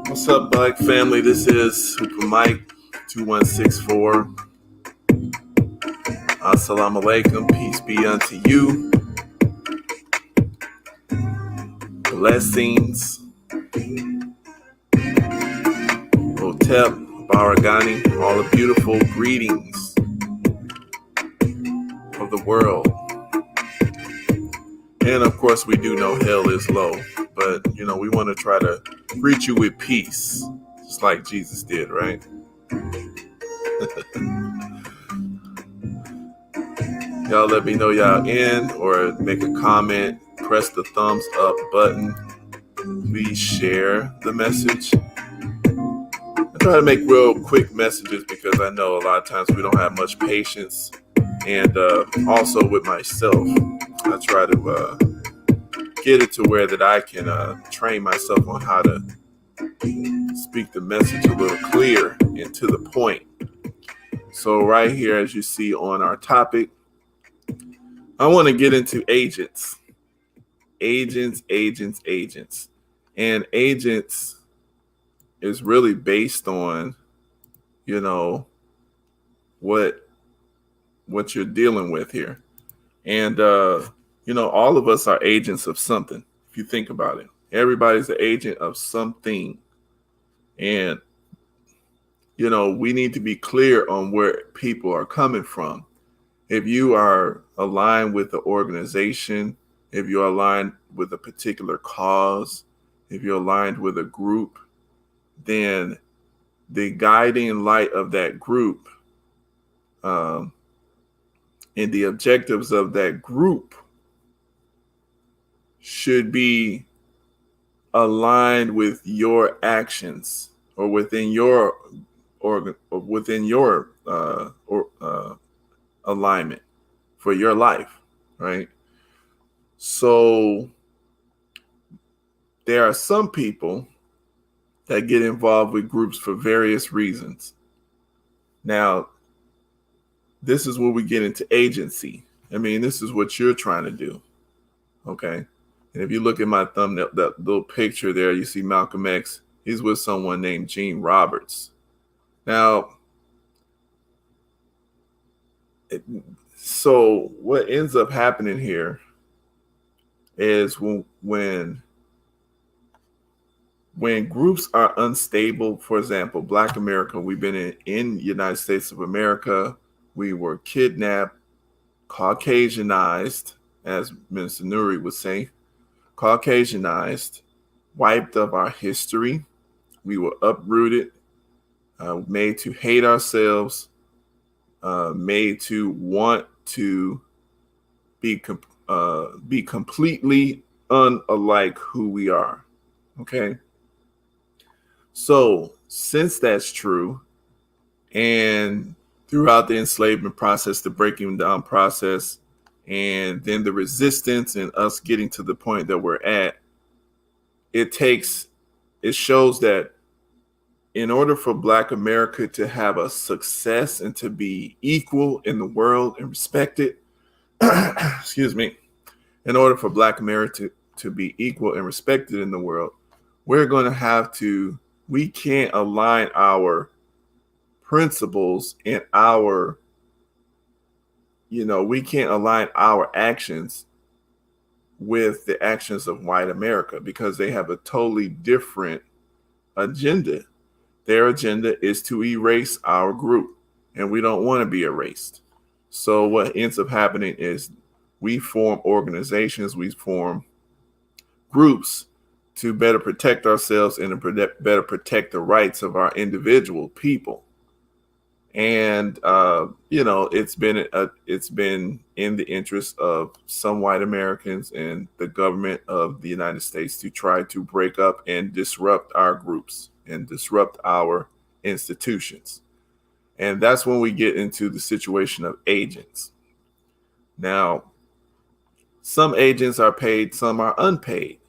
What's up, Black family? This is Super Mike 2164. Assalamu alaikum. Peace be unto you. Blessings. Hotep, Baragani, all the beautiful greetings of the world. And of course, we do know hell is low, but we want to try to greet you with peace, just like Jesus did, right? Y'all let me know y'all in, or make a comment, press the thumbs up button. Please share the message. I try to make real quick messages because I know a lot of times we don't have much patience. And also with myself, I try to get it to where that I can train myself on how to speak the message a little clear and to the point. So right here, as you see on our topic, I want to get into agents. And agents is really based on, what you're dealing with here. And, all of us are agents of something. If you think about it, everybody's an agent of something. And, we need to be clear on where people are coming from. If you are aligned with the organization, if you're aligned with a particular cause, if you're aligned with a group, then the guiding light of that group and the objectives of that group should be aligned with your actions or within your alignment for your life, right? So there are some people that get involved with groups for various reasons. Now, this is where we get into agency. I mean, this is what you're trying to do, okay? And if you look at my thumbnail, that little picture there, you see Malcolm X. He's with someone named Gene Roberts. Now, so what ends up happening here is when groups are unstable, for example, Black America, we've been in the United States of America, we were kidnapped, Caucasianized, as Minister Nuri would say, Caucasianized, wiped of our history. We were uprooted, made to hate ourselves, made to want to be completely unlike who we are. Okay. So since that's true, and throughout the enslavement process, the breaking down process, and then the resistance and us getting to the point that we're at, it shows that in order for Black America to have a success and to be equal in the world and respected, excuse me, in order for Black America to be equal and respected in the world, we're going to have to, we can't align our principles and our, we can't align our actions with the actions of white America because they have a totally different agenda. Their agenda is to erase our group, and we don't want to be erased. So what ends up happening is we form organizations, we form groups to better protect ourselves and to better protect the rights of our individual people. And it's been in the interest of some white Americans and the government of the United States to try to break up and disrupt our groups and disrupt our institutions. And that's when we get into the situation of agents. Now, some agents are paid, some are unpaid.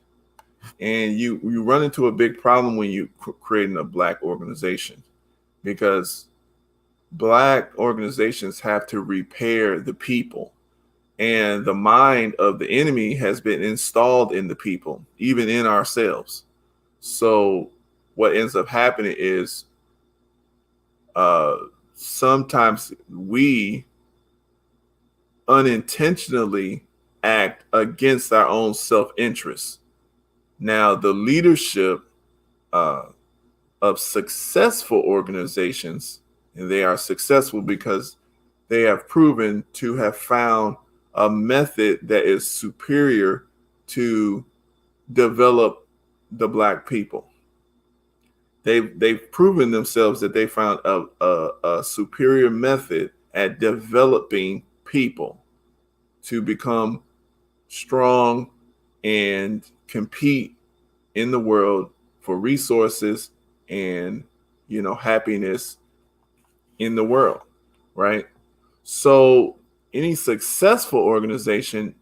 And you run into a big problem when you creating a black organization, because black organizations have to repair the people, and the mind of the enemy has been installed in the people, even in ourselves. So what ends up happening is sometimes we unintentionally act against our own self-interest. Now, the leadership of successful organizations, and they are successful because they have proven to have found a method that is superior to develop the black people. They've proven themselves that they found a superior method at developing people to become strong and compete in the world for resources and happiness in the world, right? So any successful organization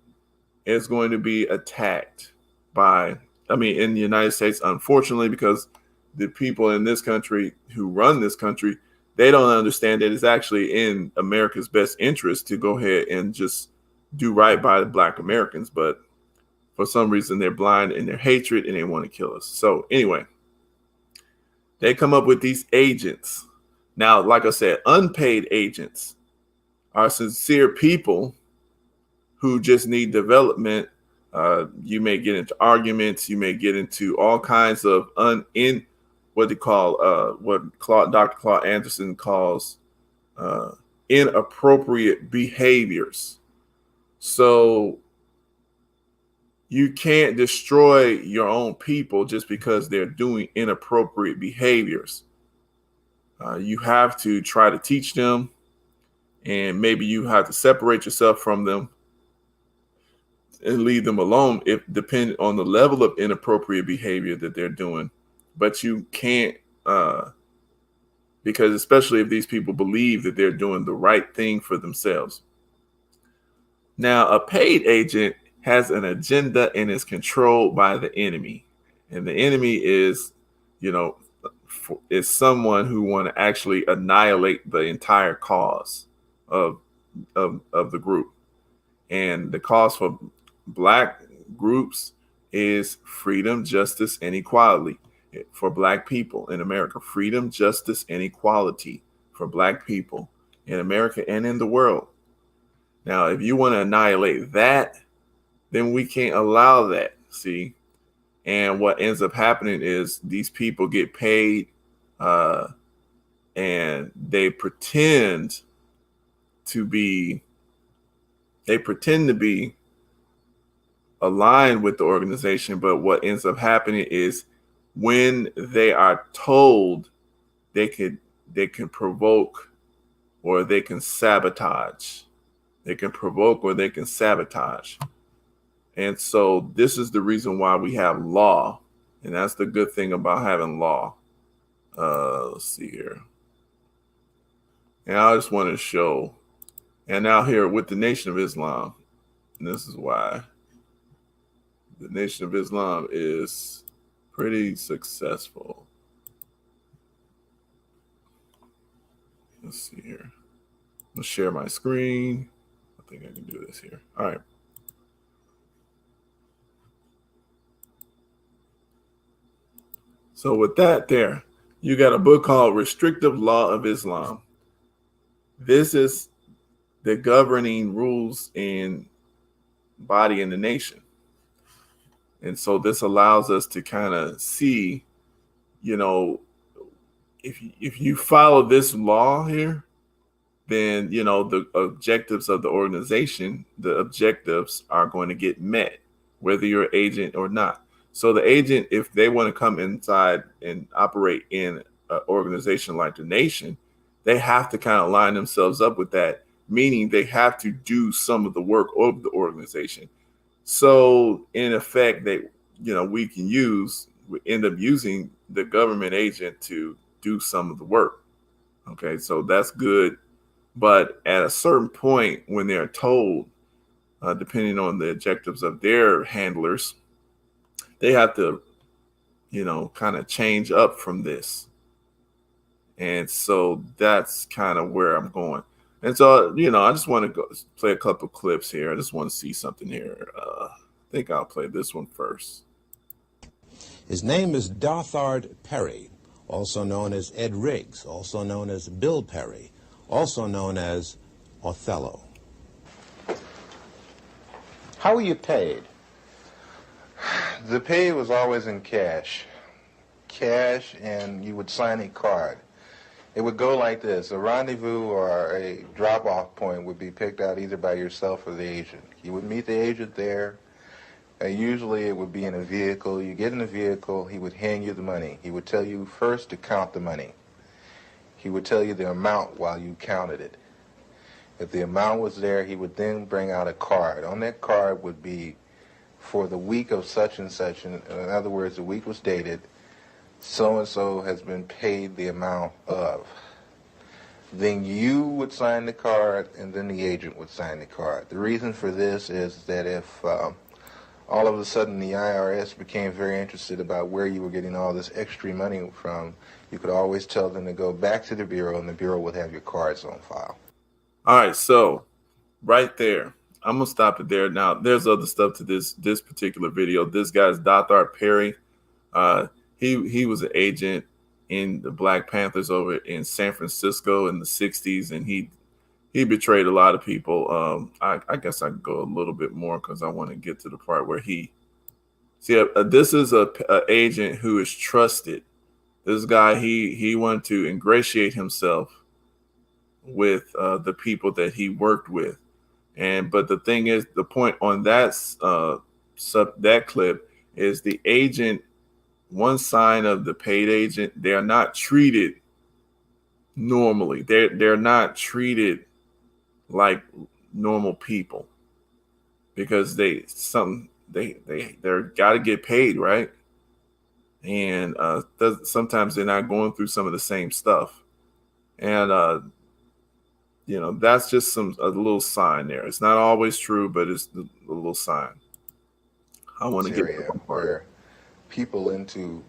is going to be attacked by, in the United States, unfortunately, because the people in this country who run this country, they don't understand that it's actually in America's best interest to go ahead and just do right by the black Americans. But for some reason, they're blind in their hatred and they want to kill us. So anyway, they come up with these agents. Now, like I said, unpaid agents are sincere people who just need development. You may get into arguments. You may get into all kinds of what Dr. Claude Anderson calls inappropriate behaviors. So you can't destroy your own people just because they're doing inappropriate behaviors. You have to try to teach them, and maybe you have to separate yourself from them and leave them alone, if depending on the level of inappropriate behavior that they're doing. But you can't, because especially if these people believe that they're doing the right thing for themselves. Now, a paid agent has an agenda and is controlled by the enemy. And the enemy is, is someone who want to actually annihilate the entire cause of the group. And the cause for black groups is freedom, justice, and equality for black people in America. Freedom, justice, and equality for black people in America and in the world. Now, if you want to annihilate that, then we can't allow that, see? And what ends up happening is these people get paid and they pretend to be aligned with the organization, but what ends up happening is when they are told they can provoke or they can sabotage. They can provoke or they can sabotage. And so this is the reason why we have law. And that's the good thing about having law. Let's see here. And I just want to show. And now here with the Nation of Islam, and this is why the Nation of Islam is pretty successful. Let's see here. Let's share my screen. I think I can do this here. All right. So with that there, you got a book called Restrictive Law of Islam. This is the governing rules and body in the nation. And so this allows us to kind of see, if you follow this law here, then, the objectives of the organization, the objectives are going to get met, whether you're an agent or not. So the agent, if they want to come inside and operate in an organization like the Nation, they have to kind of line themselves up with that, meaning they have to do some of the work of the organization. So in effect, we end up using the government agent to do some of the work. Okay, so that's good. But at a certain point, when they're told, depending on the objectives of their handlers, they have to, kind of change up from this. And so that's kind of where I'm going. And so, I just want to go play a couple clips here. I just want to see something here. I think I'll play this one first. His name is Dothard Perry, also known as Ed Riggs, also known as Bill Perry, also known as Othello. How were you paid? The pay was always in cash. Cash, and you would sign a card. It would go like this. A rendezvous or a drop-off point would be picked out either by yourself or the agent. You would meet the agent there. Usually it would be in a vehicle. You get in the vehicle, he would hand you the money. He would tell you first to count the money. He would tell you the amount while you counted it. If the amount was there, he would then bring out a card. On that card would be for the week of such and such. In other words, the week was dated. So-and-so has been paid the amount of. Then you would sign the card, and then the agent would sign the card. The reason for this is that if all of a sudden the IRS became very interested about where you were getting all this extra money from, you could always tell them to go back to the Bureau, and the Bureau would have your cards on file. All right, so right there, I'm going to stop it there. Now, there's other stuff to this particular video. This guy's Dothard Perry. He was an agent in the Black Panthers over in San Francisco in the 60s, and he betrayed a lot of people. I guess I can go a little bit more because I want to get to the part where this is a agent who is trusted. This guy, he wanted to ingratiate himself with the people that he worked with. But the thing is, the point on that clip is the agent, one sign of the paid agent, they're not treated normally. They're not treated like normal people because they're got to get paid, right? And sometimes they're not going through some of the same stuff, and that's just a little sign there. It's not always true, but it's a little sign. I want to get to the part where people into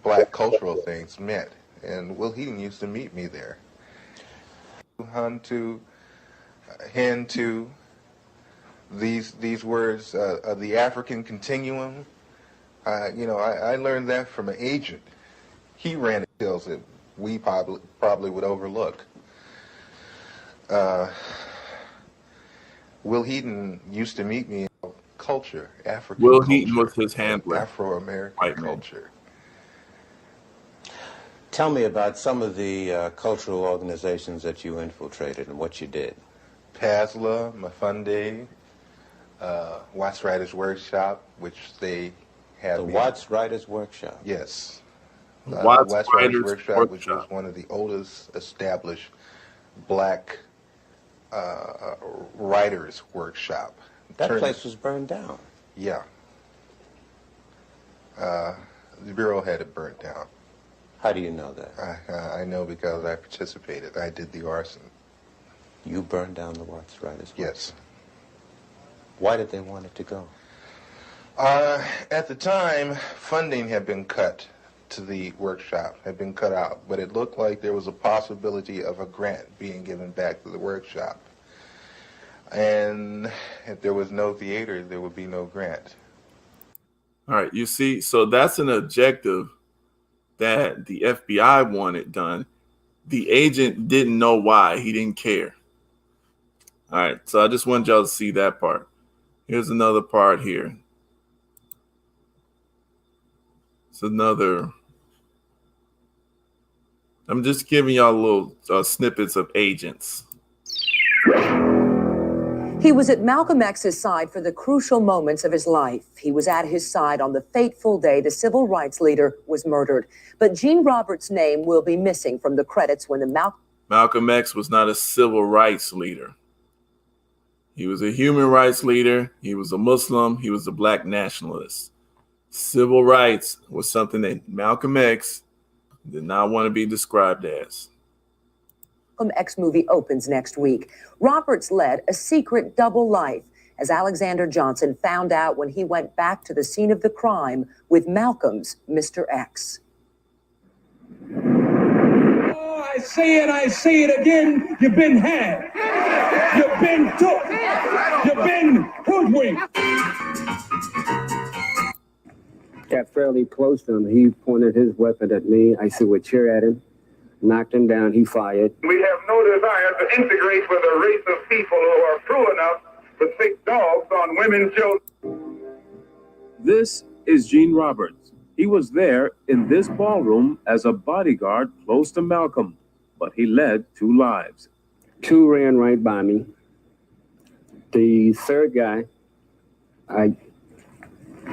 black cultural things met, and Will Heaton used to meet me there. Huntu, Hintu, these words, the African continuum. I learned that from an agent. He ran skills that we probably would overlook. Will Heaton used to meet me in culture, African Will culture. Heaton was his handler. Afro-American culture. Tell me about some of the cultural organizations that you infiltrated and what you did. PASLA, Mafunde, Watts Writers Workshop, which they had. The Watts Writers Workshop? Yes. Watts Writers Workshop, which was one of the oldest established black writers workshop. That place was burned down. Yeah. The Bureau had it burnt down. How do you know that? I know because I participated. I did the arson. You burned down the Watts Writers Workshop? Yes. Why did they want it to go? At the time, funding had been cut to the workshop, had been cut out, but it looked like there was a possibility of a grant being given back to the workshop. And if there was no theater, there would be no grant. All right, you see, so that's an objective that the FBI wanted done. The agent didn't know why. He didn't care. All right, so I just wanted y'all to see that part. Here's another part here. It's another. I'm just giving y'all little snippets of agents. He was at Malcolm X's side for the crucial moments of his life. He was at his side on the fateful day the civil rights leader was murdered. But Gene Roberts' name will be missing from the credits when the Malcolm Malcolm X was not a civil rights leader. He was a human rights leader. He was a Muslim. He was a black nationalist. Civil rights was something that Malcolm X did not want to be described as. Malcolm X movie opens next week. Roberts led a secret double life, as Alexander Johnson found out when he went back to the scene of the crime with Malcolm's Mr. X. Oh, I say it again. You've been had. You've been took. You've been hoodwinked. Got fairly close to him. He pointed his weapon at me. I threw a chair at him, knocked him down. He fired. We have no desire to integrate with a race of people who are cruel enough to stick dogs on women, children. This is Gene Roberts. He was there in this ballroom as a bodyguard close to Malcolm, but he led 2 lives. 2 ran right by me. The third guy, I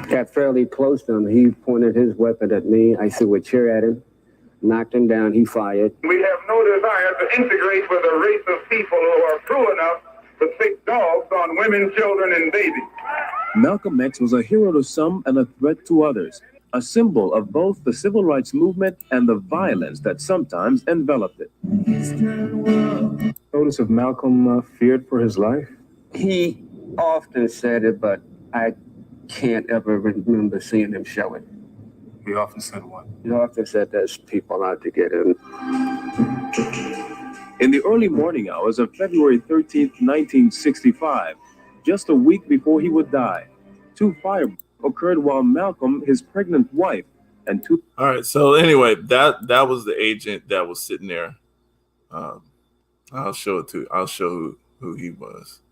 got fairly close to him. He pointed his weapon at me. I threw a chair at him, knocked him down. He fired. We have no desire to integrate with a race of people who are cruel enough to stick dogs on women, children, and babies. Malcolm X was a hero to some and a threat to others, a symbol of both the civil rights movement and the violence that sometimes enveloped it. Notice if Malcolm feared for his life? He often said it, but I can't ever remember seeing him show it. He often said what? He often said there's people out to get him. In the early morning hours of February 13th, 1965, just a week before he would die, 2 fires occurred while Malcolm, his pregnant wife, and 2... All right. So anyway, that was the agent that was sitting there. I'll show it to. I'll show who he was.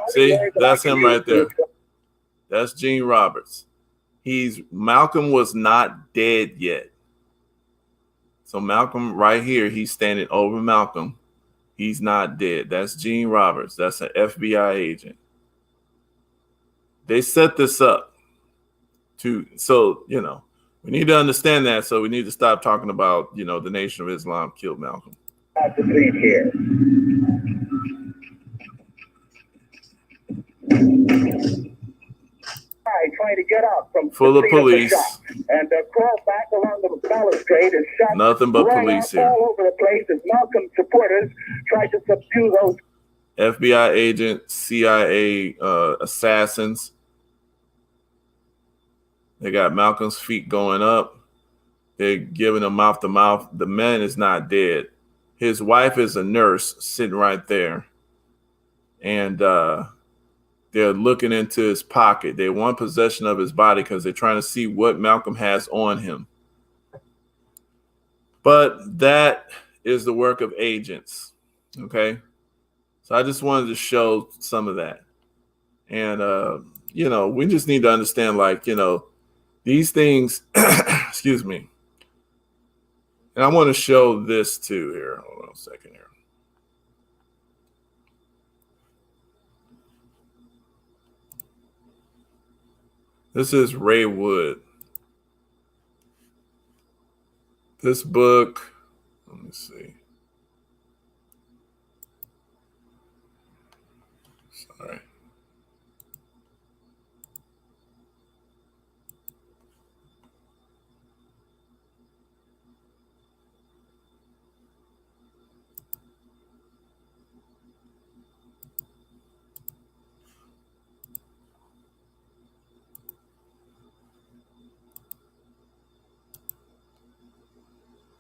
See, that's him right there. That's Gene Roberts. Malcolm was not dead yet. So Malcolm right here, he's standing over Malcolm. He's not dead. That's Gene Roberts. That's an FBI agent. They set this up so we need to understand that. So we need to stop talking about, the Nation of Islam killed Malcolm. To plead here. Trying to get out from full of police and crawl back along the balustrade and shot nothing but police here all over the place as Malcolm supporters tried to subdue those FBI agents, CIA assassins. They got Malcolm's feet going up. They're giving him mouth to mouth. The man is not dead. His wife is a nurse sitting right there. And they're looking into his pocket. They want possession of his body because they're trying to see what Malcolm has on him. But that is the work of agents. Okay. So I just wanted to show some of that. And, we just need to understand, these things, excuse me. And I want to show this too here. Hold on a second here. This is Raywood. This book, let me see. Sorry.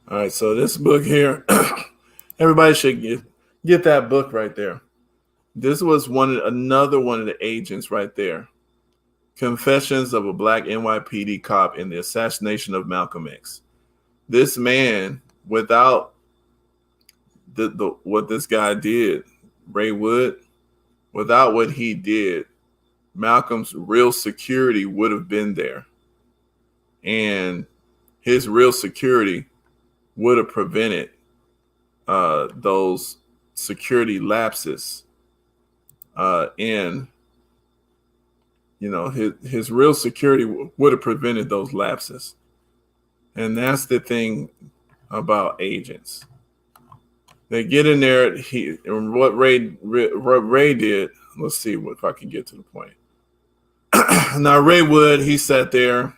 All right, so this book here, everybody should get that book right there. This was another one of the agents right there. Confessions of a Black NYPD Cop in the Assassination of Malcolm X. This man, without what this guy did, Raywood, without what he did, Malcolm's real security would have been there. And his real security would have prevented those security lapses in, his real security would have prevented those lapses. And that's the thing about agents. They get in there. What Ray did. Let's see if I can get to the point. Now, Raywood, he sat there.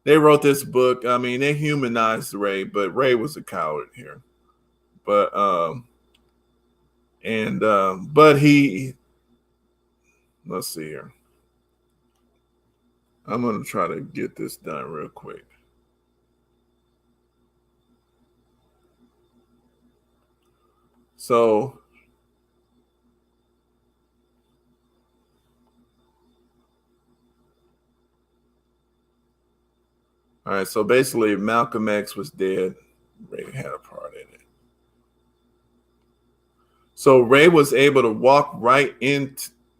They wrote this book. I mean, they humanized Ray, but Ray was a coward here. But he. Let's see here. I'm gonna try to get this done real quick. So, all right. So basically, Malcolm X was dead. Ray had a part in it. So Ray was able to walk right in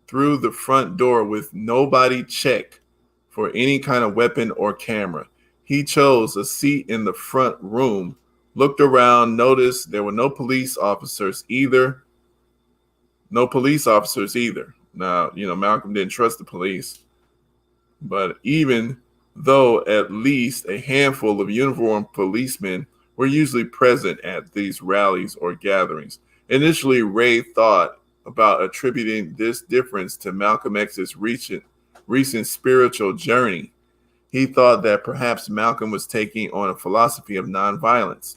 through the front door with nobody check for any kind of weapon or camera. He chose a seat in the front room, looked around, noticed there were no police officers either. Now, Malcolm didn't trust the police, but even though at least a handful of uniformed policemen were usually present at these rallies or gatherings. Initially, Ray thought about attributing this difference to Malcolm X's recent spiritual journey. He thought that perhaps Malcolm was taking on a philosophy of nonviolence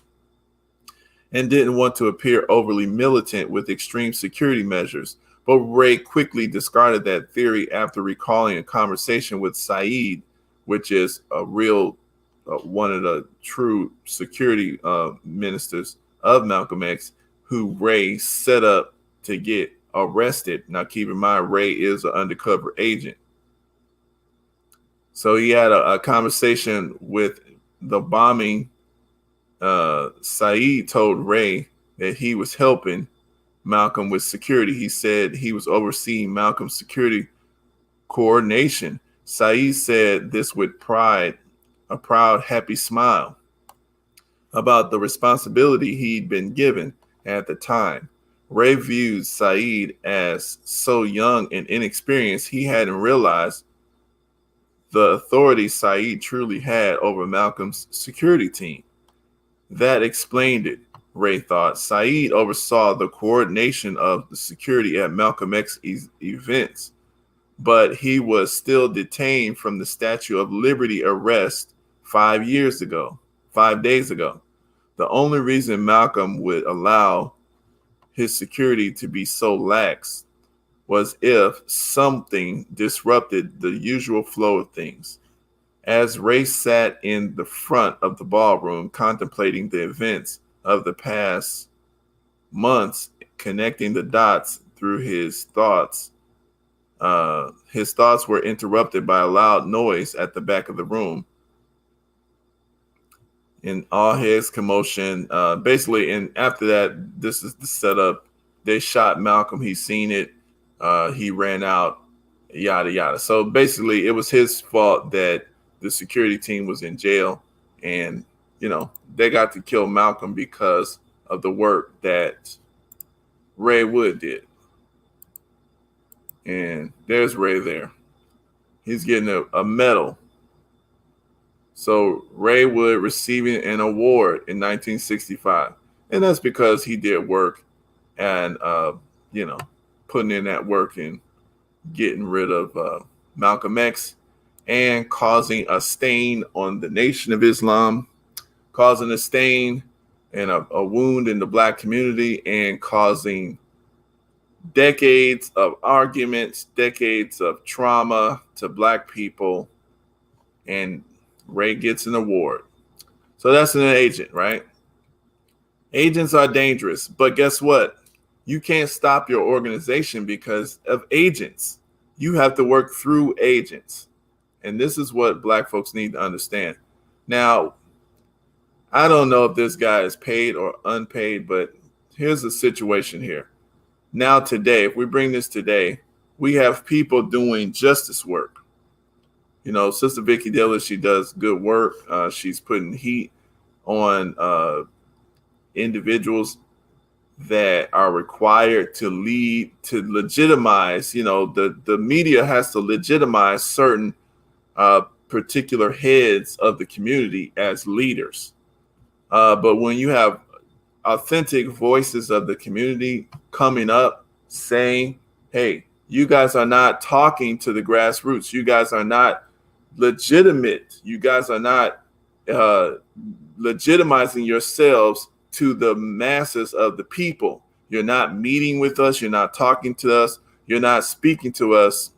and didn't want to appear overly militant with extreme security measures. But Ray quickly discarded that theory after recalling a conversation with Saeed, which is a real one of the true security ministers of Malcolm X, who Ray set up to get arrested. Now, keep in mind, Ray is an undercover agent. So he had a conversation with the bombing. Saeed told Ray that he was helping Malcolm with security. He said he was overseeing Malcolm's security coordination. Saeed said this with pride, a proud, happy smile about the responsibility he'd been given at the time. Ray viewed Saeed as so young and inexperienced, he hadn't realized the authority Saeed truly had over Malcolm's security team. That explained it, Ray thought. Saeed oversaw the coordination of the security at Malcolm X events, but he was still detained from the Statue of Liberty arrest 5 days ago. The only reason Malcolm would allow his security to be so lax was if something disrupted the usual flow of things. As Ray sat in the front of the ballroom contemplating the events of the past months, connecting the dots through his thoughts were interrupted by a loud noise at the back of the room. In all his commotion, basically, and after that, this is the setup. They shot Malcolm. He's seen it. He ran out, yada, yada. So basically, it was his fault that the security team was in jail, and, they got to kill Malcolm because of the work that Raywood did. And there's Ray there. He's getting a medal. So Raywood receiving an award in 1965. And that's because he did work and, putting in that work and getting rid of Malcolm X and causing a stain on the Nation of Islam, causing a stain and a wound in the Black community, and causing decades of arguments, decades of trauma to Black people. And Ray gets an award. So that's an agent, right? Agents are dangerous, but guess what? You can't stop your organization because of agents. You have to work through agents. And this is what Black folks need to understand. Now, I don't know if this guy is paid or unpaid, but here's the situation here. Now, today, if we bring this today, we have people doing justice work. You know, Sister Vicki Diller, she does good work. She's putting heat on individuals that are required to lead, to legitimize. You know, the media has to legitimize certain particular heads of the community as leaders. But when you have authentic voices of the community coming up saying, hey, you guys are not talking to the grassroots. You guys are not legitimate. You guys are not legitimizing yourselves to the masses of the people. You're not meeting with us. You're not talking to us. You're not speaking to us.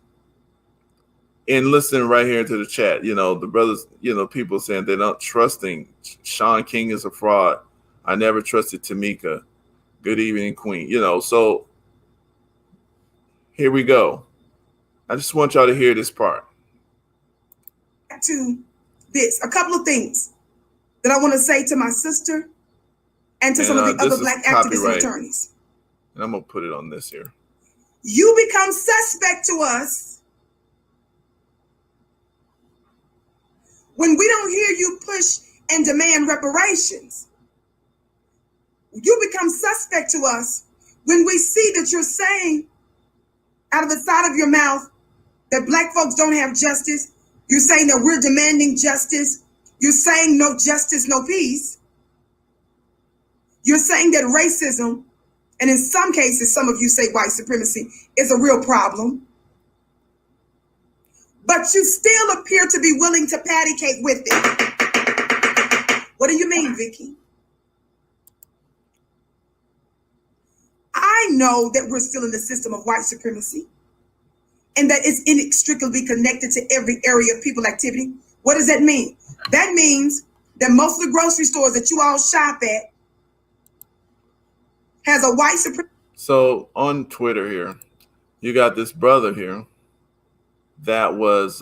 And listening right here to the chat, you know, the brothers, you know, people saying they're not trusting. Sean King is a fraud. I never trusted Tamika. Good evening, Queen. You know, so here we go. I just want y'all to hear this part. To this, a couple of things that I want to say to my sister and to some of the other Black activists and attorneys. And I'm going to put it on this here. You become suspect to us when we don't hear you push and demand reparations. You become suspect to us when we see that you're saying out of the side of your mouth that Black folks don't have justice. You're saying that we're demanding justice. You're saying no justice, no peace. You're saying that racism, and in some cases, some of you say white supremacy, is a real problem. But you still appear to be willing to patty cake with it. What do you mean, Vicki? I know that we're still in the system of white supremacy and that it's inextricably connected to every area of people activity. What does that mean? That means that most of the grocery stores that you all shop at has a white supremacy. So on Twitter here, you got this brother here that was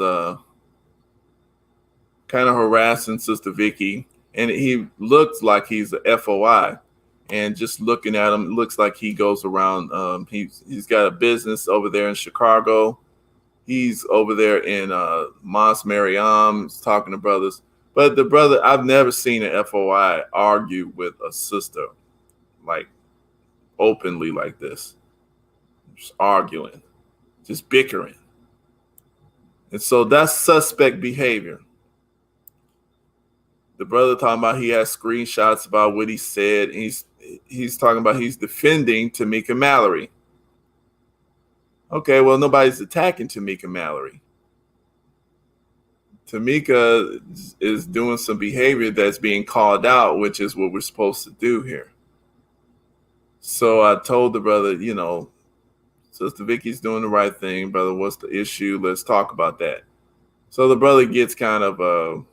kind of harassing Sister Vicki, and he looks like he's a FOI. And just looking at him, it looks like he goes around. He's got a business over there in Chicago. He's over there in Mos Mariam, talking to brothers. But the brother, I've never seen an FOI argue with a sister like openly like this, just arguing, just bickering. And so that's suspect behavior. The brother talking about he has screenshots about what he said. And he's talking about he's defending Tamika Mallory. Okay, well, nobody's attacking Tamika Mallory. Tamika is doing some behavior that's being called out, which is what we're supposed to do here. So I told the brother, you know, Sister Vicki's doing the right thing, brother. What's the issue? Let's talk about that. So the brother gets kind of,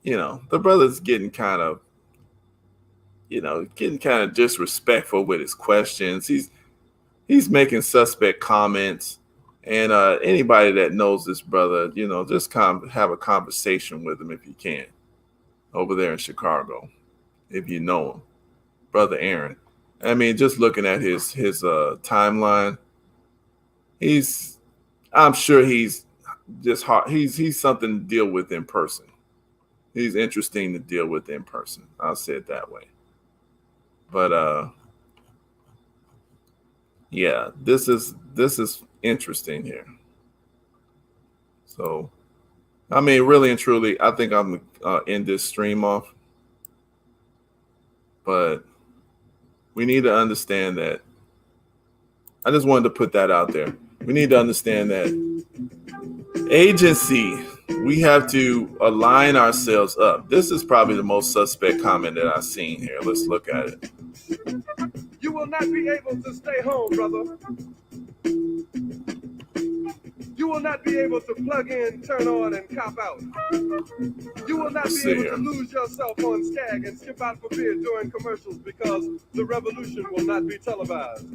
you know, the brother's getting kind of, you know, getting kind of disrespectful with his questions. He's making suspect comments. And anybody that knows this brother, you know, just have a conversation with him if you can over there in Chicago, if you know him, Brother Aaron. I mean, just looking at his timeline, I'm sure he's just hard. He's something to deal with in person. He's interesting to deal with in person. I'll say it that way. But yeah, this is interesting here. So, I mean, really and truly, I think I'm end this stream off. But we need to understand that. I just wanted to put that out there. We need to understand that agency, we have to align ourselves up. This is probably the most suspect comment that I've seen here. Let's look at it. You will not be able to stay home, brother. You will not be able to plug in, turn on, and cop out. You will not be able to lose yourself on Skag and skip out for beer during commercials because the revolution will not be televised.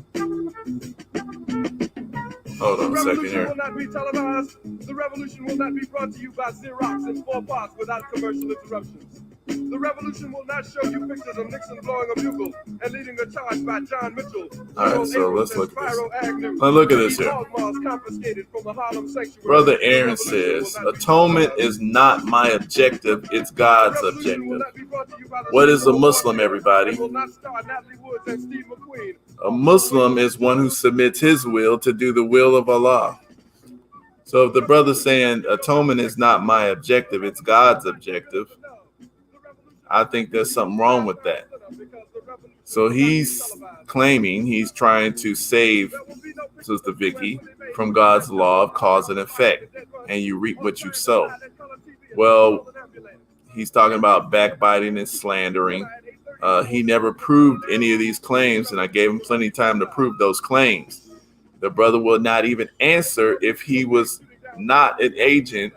Hold on a second here. The revolution will not be televised. The revolution will not be brought to you by Xerox in 4 parts without commercial interruptions. The revolution will not show you pictures of Nixon blowing a bugle and leading a charge by John Mitchell. All right, so let's look at this. Now look at this here. Brother Aaron says, atonement is not my objective, it's God's objective. What is a Muslim, everybody? A Muslim is one who submits his will to do the will of Allah. So if the brother's saying atonement is not my objective, it's God's objective, I think there's something wrong with that. So he's claiming he's trying to save Sister Vicki from God's law of cause and effect, and you reap what you sow. Well, he's talking about backbiting and slandering. He never proved any of these claims, and I gave him plenty of time to prove those claims. The brother will not even answer if he was not an agent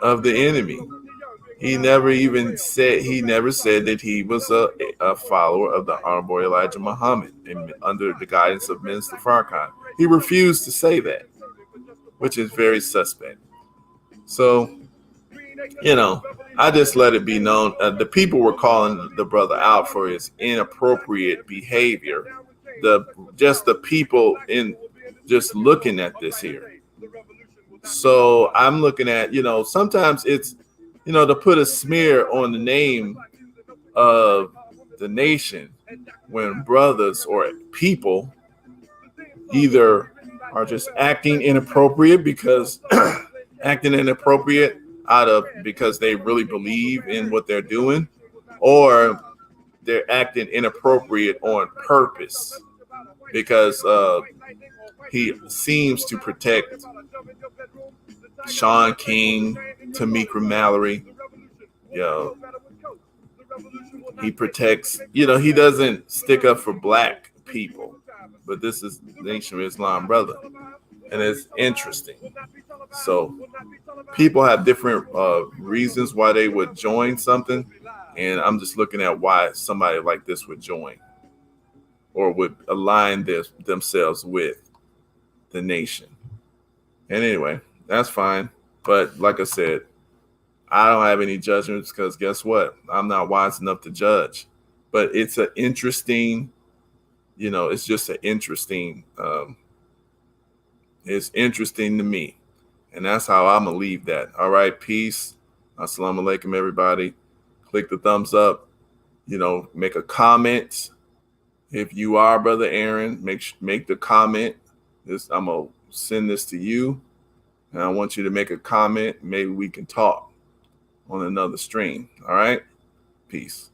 of the enemy. He never said that he was a follower of the Honorable Elijah Muhammad and under the guidance of Minister Farrakhan. He refused to say that, which is very suspect. So, I just let it be known. The people were calling the brother out for his inappropriate behavior. The people in just looking at this here. So I'm looking at, sometimes it's, to put a smear on the name of the nation when brothers or people either are just acting inappropriate because because they really believe in what they're doing, or they're acting inappropriate on purpose because he seems to protect Sean King, Tamika Mallory. He protects, he doesn't stick up for black people, but this is Nation of Islam brother. And it's interesting. So people have different reasons why they would join something. And I'm just looking at why somebody like this would join or would align themselves with the nation. And anyway, that's fine. But like I said, I don't have any judgments because guess what? I'm not wise enough to judge. But it's an interesting, it's just an interesting, it's interesting to me. And that's how I'm going to leave that. All right, peace. Assalamu alaikum, everybody. Click the thumbs up. Make a comment. If you are Brother Aaron, make the comment. I'm going to send this to you. And I want you to make a comment. Maybe we can talk on another stream. All right? Peace.